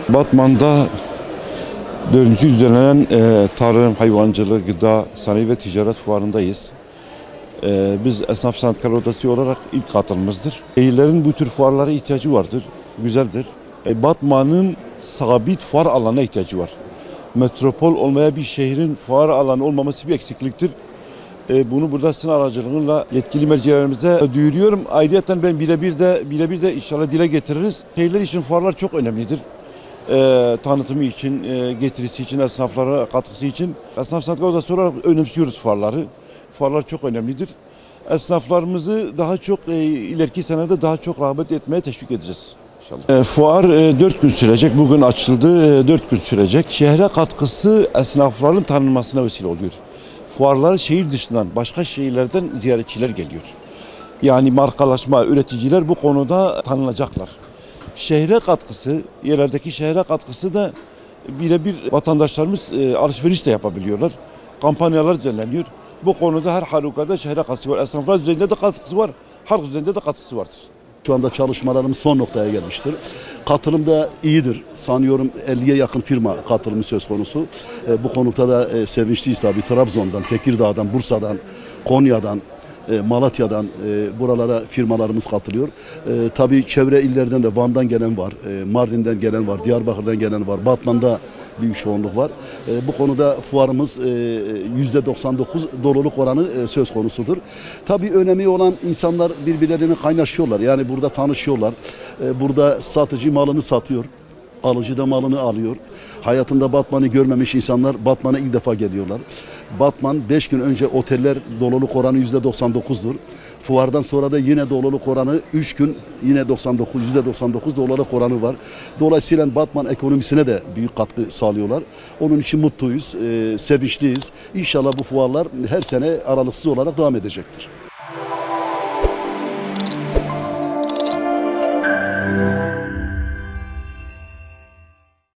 Batman'da 4. düzenlenen tarım, hayvancılık, gıda, sanayi ve ticaret fuarındayız. Biz Esnaf Sanatkarlar Odası olarak ilk katılımımızdır. Şehirlerin bu tür fuarlara ihtiyacı vardır, güzeldir. Batman'ın sabit fuar alanına ihtiyacı var. Metropol olmaya bir şehrin fuar alanı olmaması bir eksikliktir. Bunu burada sizin aracılığıyla yetkili mercilerimize duyuruyorum. Ayrıca ben birebir de inşallah dile getiririz. Şehirler için fuarlar çok önemlidir. Tanıtımı için, getirisi için, esnaflara katkısı için. Esnaf Sanatkarlar Odası olarak önemsiyoruz fuarları. Fuarlar çok önemlidir. Esnaflarımızı daha çok ileriki senede daha çok rağbet etmeye teşvik edeceğiz inşallah. Fuar 4 gün sürecek. Bugün açıldı. 4 gün sürecek. Şehre katkısı esnafların tanınmasına vesile oluyor. Fuarlar şehir dışından, başka şehirlerden ziyaretçiler geliyor. Yani markalaşma, üreticiler bu konuda tanınacaklar. Şehre katkısı, yerlerdeki şehre katkısı da birebir vatandaşlarımız alışveriş de yapabiliyorlar. Kampanyalar düzenleniyor. Bu konuda her halükarda şehre katkısı var. Esnaflar düzeyinde de katkısı var, halk düzeyinde de katkısı vardır. Şu anda çalışmalarımız son noktaya gelmiştir. Katılım da iyidir. Sanıyorum 50'ye yakın firma katılımı söz konusu. Bu konuda da sevinçliyiz tabii. Trabzon'dan, Tekirdağ'dan, Bursa'dan, Konya'dan, Malatya'dan buralara firmalarımız katılıyor. Tabii çevre illerden de Van'dan gelen var, Mardin'den gelen var, Diyarbakır'dan gelen var, Batman'da büyük çoğunluk var. Bu konuda fuarımız %99 doluluk oranı söz konusudur. Tabii önemi olan insanlar birbirlerini kaynaşıyorlar. Yani burada tanışıyorlar. Burada satıcı malını satıyor. Alıcı da malını alıyor. Hayatında Batman'ı görmemiş insanlar Batman'a ilk defa geliyorlar. Batman 5 gün önce oteller doluluk oranı %99'dur. Fuardan sonra da yine doluluk oranı 3 gün yine %99 doluluk oranı var. Dolayısıyla Batman ekonomisine de büyük katkı sağlıyorlar. Onun için mutluyuz, sevinçliyiz. İnşallah bu fuarlar her sene aralıksız olarak devam edecektir.